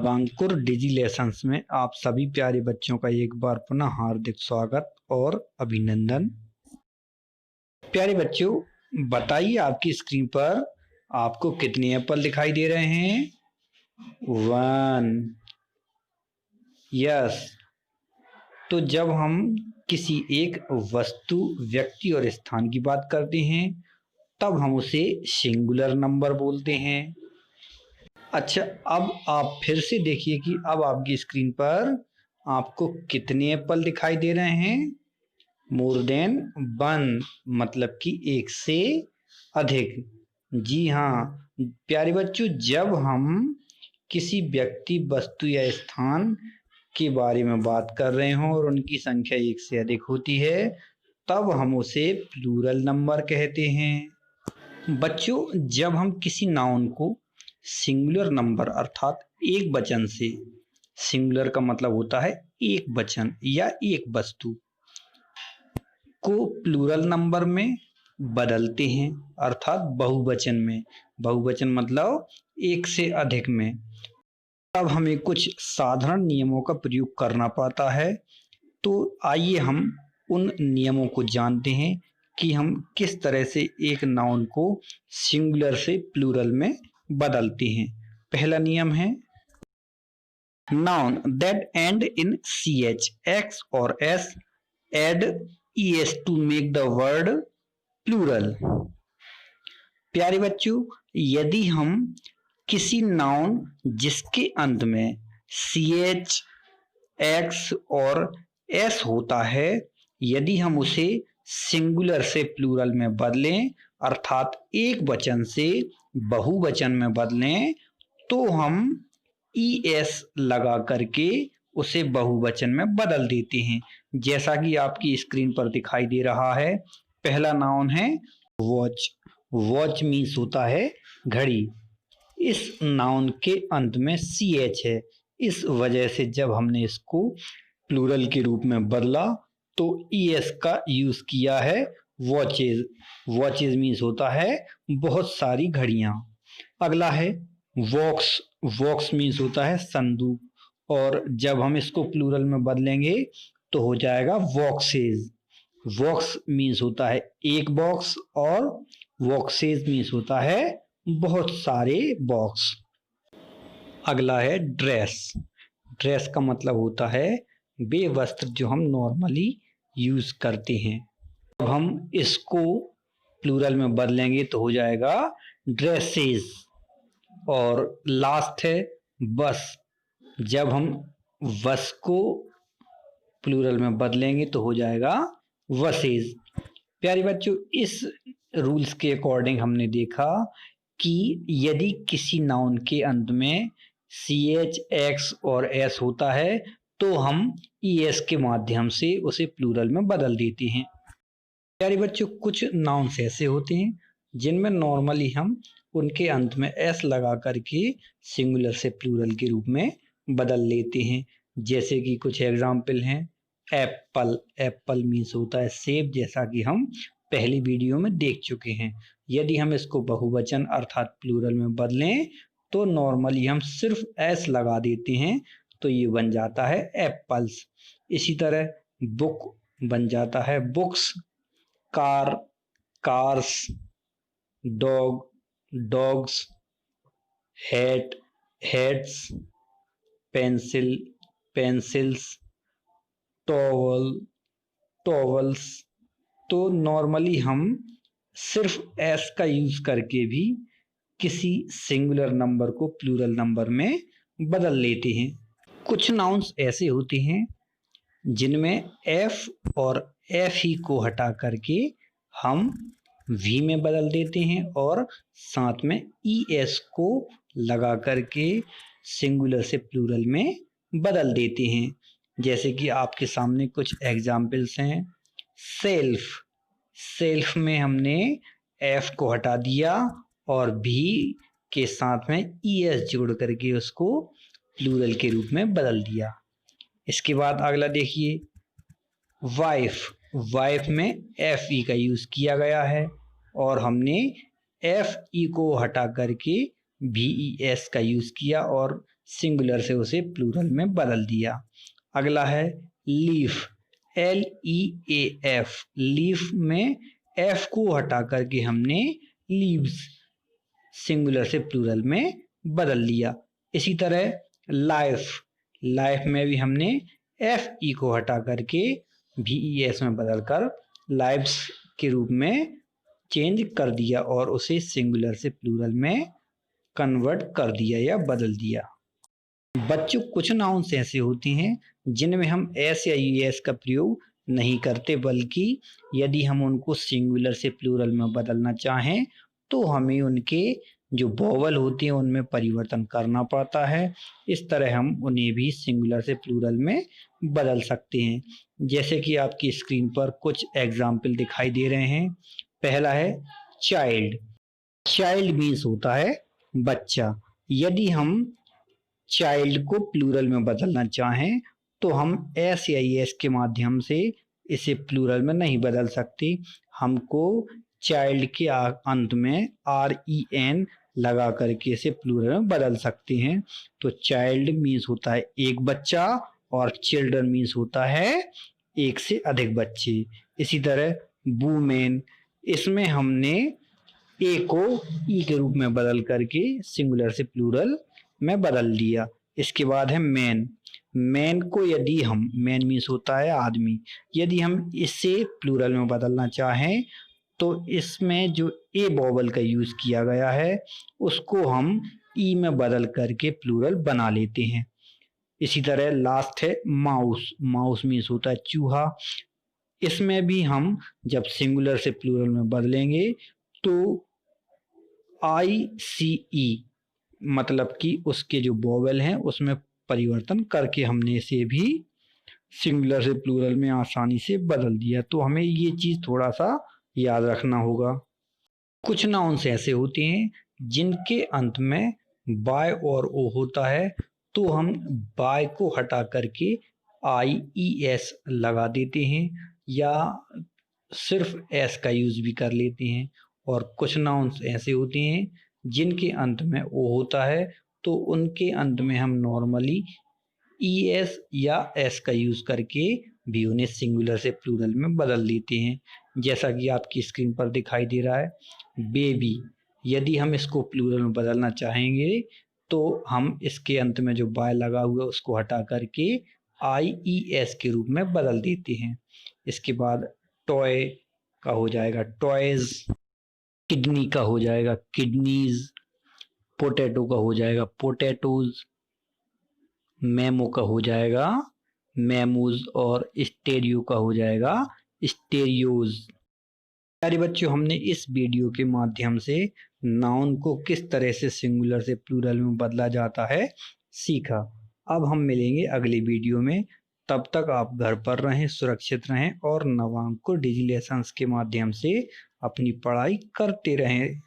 अंकुर डिजी lessons में आप सभी प्यारे बच्चों का एक बार पुनः हार्दिक स्वागत और अभिनंदन। प्यारे बच्चों, बताइए आपकी स्क्रीन पर आपको कितने एप्पल दिखाई दे रहे हैं? 1। यस। तो जब हम किसी एक वस्तु, व्यक्ति और स्थान की बात करते हैं तब हम उसे सिंगुलर नंबर बोलते हैं। अच्छा, अब आप फिर से देखिए कि अब आपकी स्क्रीन पर आपको कितने एप्पल दिखाई दे रहे हैं? मोर देन 1, मतलब कि एक से अधिक। जी हाँ प्यारे बच्चों, जब हम किसी व्यक्ति, वस्तु या स्थान के बारे में बात कर रहे हों और उनकी संख्या एक से अधिक होती है तब हम उसे प्लूरल नंबर कहते हैं। बच्चों, जब हम किसी नाउन को सिंगुलर नंबर अर्थात एक वचन से, सिंगुलर का मतलब होता है एक वचन या एक वस्तु, को प्लूरल नंबर में बदलते हैं अर्थात बहुवचन में, बहुवचन मतलब एक से अधिक में, तब हमें कुछ साधारण नियमों का प्रयोग करना पड़ता है। तो आइए हम उन नियमों को जानते हैं कि हम किस तरह से एक नाउन को सिंगुलर से प्लूरल में बदलते हैं। पहला नियम है, noun that and in ch, x और s add es to make the word plural। प्यारे बच्चों, यदि हम किसी नाउन जिसके अंत में ch, x और s होता है, यदि हम उसे सिंगुलर से प्लूरल में बदलें अर्थात एक वचन से बहुवचन में बदलें तो हम es लगा करके उसे बहुवचन में बदल देते हैं। जैसा कि आपकी स्क्रीन पर दिखाई दे रहा है, पहला नाउन है वॉच। वॉच मीन्स होता है घड़ी। इस नाउन के अंत में ch है, इस वजह से जब हमने इसको प्लूरल के रूप में बदला तो es का यूज किया है वॉचेज। वॉचेज मीन्स होता है बहुत सारी घड़ियां। अगला है वॉक्स। वॉक्स मीन्स होता है संदूक और जब हम इसको प्लूरल में बदलेंगे तो हो जाएगा वॉक्सेज। वॉक्स मीन्स होता है एक बॉक्स और वॉक्सेज मीन्स होता है बहुत सारे बॉक्स। अगला है ड्रेस। ड्रेस का मतलब होता है वे वस्त्र जो हम नॉर्मली यूज करते हैं। अब हम इसको प्लूरल में बदलेंगे तो हो जाएगा ड्रेसेस। और लास्ट है बस। जब हम बस को प्लूरल में बदलेंगे तो हो जाएगा बसेस। प्यारे बच्चों, इस रूल्स के अकॉर्डिंग हमने देखा कि यदि किसी नाउन के अंत में ch, x और s होता है तो हम es के माध्यम से उसे प्लूरल में बदल देते हैं। प्यारे बच्चों, कुछ नाउन्स ऐसे होते हैं जिनमें नॉर्मली हम उनके अंत में s लगा करके सिंगुलर से प्लूरल के रूप में बदल लेते हैं। जैसे कि कुछ एग्जाम्पल हैं, एप्पल। एप्पल मीन्स होता है सेब, जैसा कि हम पहली वीडियो में देख चुके हैं। यदि हम इसको बहुवचन अर्थात प्लूरल में बदलें तो नॉर्मली हम सिर्फ s लगा देते हैं तो ये बन जाता है एप्पल्स। इसी तरह बुक बन जाता है books, car, cars, dog, dogs, hat, hats, pencil, pencils, towel, towels. तो नॉर्मली हम सिर्फ s का यूज करके भी किसी सिंगुलर नंबर को प्लूरल नंबर में बदल लेते हैं। कुछ नाउन्स ऐसे होते हैं जिनमें f और f ही को हटा करके हम v में बदल देते हैं और साथ में es को लगा करके सिंगुलर से प्लूरल में बदल देते हैं। जैसे कि आपके सामने कुछ एग्जाम्पल्स हैं। सेल्फ। सेल्फ में हमने f को हटा दिया और v के साथ में es जोड़ करके उसको प्लूरल के रूप में बदल दिया। इसके बाद अगला देखिए, वाइफ। वाइफ में fe का यूज किया गया है और हमने fe को हटा करके ves का यूज किया और सिंगुलर से उसे प्लूरल में बदल दिया। अगला है लीफ, LEAF, लीफ में F को हटा करके हमने लीव्स सिंगुलर से प्लूरल में बदल लिया। इसी तरह लाइफ, लाइफ में भी हमने FE को हटा करके VES में बदलकर लाइव्स के रूप में चेंज कर दिया और उसे सिंगुलर से प्लूरल में कन्वर्ट कर दिया या बदल दिया। बच्चों, कुछ नाउन्स ऐसे होते हैं जिनमें हम एस या यूएस का प्रयोग नहीं करते, बल्कि यदि हम उनको सिंगुलर से प्लूरल में बदलना चाहें तो हमें उनके जो वोवल होते हैं उनमें परिवर्तन करना पड़ता है। इस तरह हम उन्हें भी सिंगुलर से प्लूरल में बदल सकते हैं। जैसे कि आपकी स्क्रीन पर कुछ एग्जाम्पल दिखाई दे रहे हैं। पहला है चाइल्ड, चाइल्ड मीन्स होता है बच्चा। यदि हम चाइल्ड को प्लूरल में बदलना चाहें तो हम एस या एस के माध्यम से इसे प्लूरल में नहीं बदल सकते। हमको चाइल्ड के अंत में REN लगा करके इसे प्लूरल में बदल सकते हैं। तो चाइल्ड मीन्स होता है एक बच्चा और चिल्ड्रन मीन्स होता है एक से अधिक बच्चे। इसी तरह वुमेन, इसमें हमने ए को ई के रूप में बदल करके सिंगुलर से प्लूरल में बदल दिया। इसके बाद है मैन, मैन को यदि हम, मैन मीन्स होता है आदमी, यदि हम इसे प्लूरल में बदलना चाहें तो इसमें जो ए वोवल का यूज किया गया है उसको हम ई में बदल करके प्लूरल बना लेते हैं। इसी तरह लास्ट है माउस, माउस मीन्स होता है चूहा। इसमें भी हम जब सिंगुलर से प्लूरल में बदलेंगे तो ICE मतलब कि उसके जो वोवेल हैं उसमें परिवर्तन करके हमने इसे भी सिंगुलर से प्लूरल में आसानी से बदल दिया। तो हमें ये चीज थोड़ा सा याद रखना होगा। कुछ नाउन्स ऐसे होते हैं जिनके अंत में बाय और ओ होता है, तो हम बाय को हटा करके IES लगा देते हैं या सिर्फ एस का यूज भी कर लेते हैं। और कुछ नाउन्स ऐसे होते हैं जिनके अंत में ओ होता है तो उनके अंत में हम नॉर्मली ES या S का यूज करके भी उन्हें सिंगुलर से प्लूरल में बदल देते हैं। जैसा कि आपकी स्क्रीन पर दिखाई दे रहा है बेबी, यदि हम इसको प्लूरल में बदलना चाहेंगे तो हम इसके अंत में जो बाय लगा हुआ है उसको हटा करके IES के रूप में बदल देते हैं। इसके बाद टॉय का हो जाएगा टॉयज, किडनी का हो जाएगा किडनीज, पोटैटो का हो जाएगा पोटैटोज, मेमो का हो जाएगा मेमोज और स्टेरियो का हो जाएगा स्टेरियोज। प्यारे बच्चों, हमने इस वीडियो के माध्यम से नाउन को किस तरह से सिंगुलर से प्लूरल में बदला जाता है सीखा। अब हम मिलेंगे अगले वीडियो में। तब तक आप घर पर रहें, सुरक्षित रहें और नवांक को डिजी लेसन्स के माध्यम से अपनी पढ़ाई करते रहें।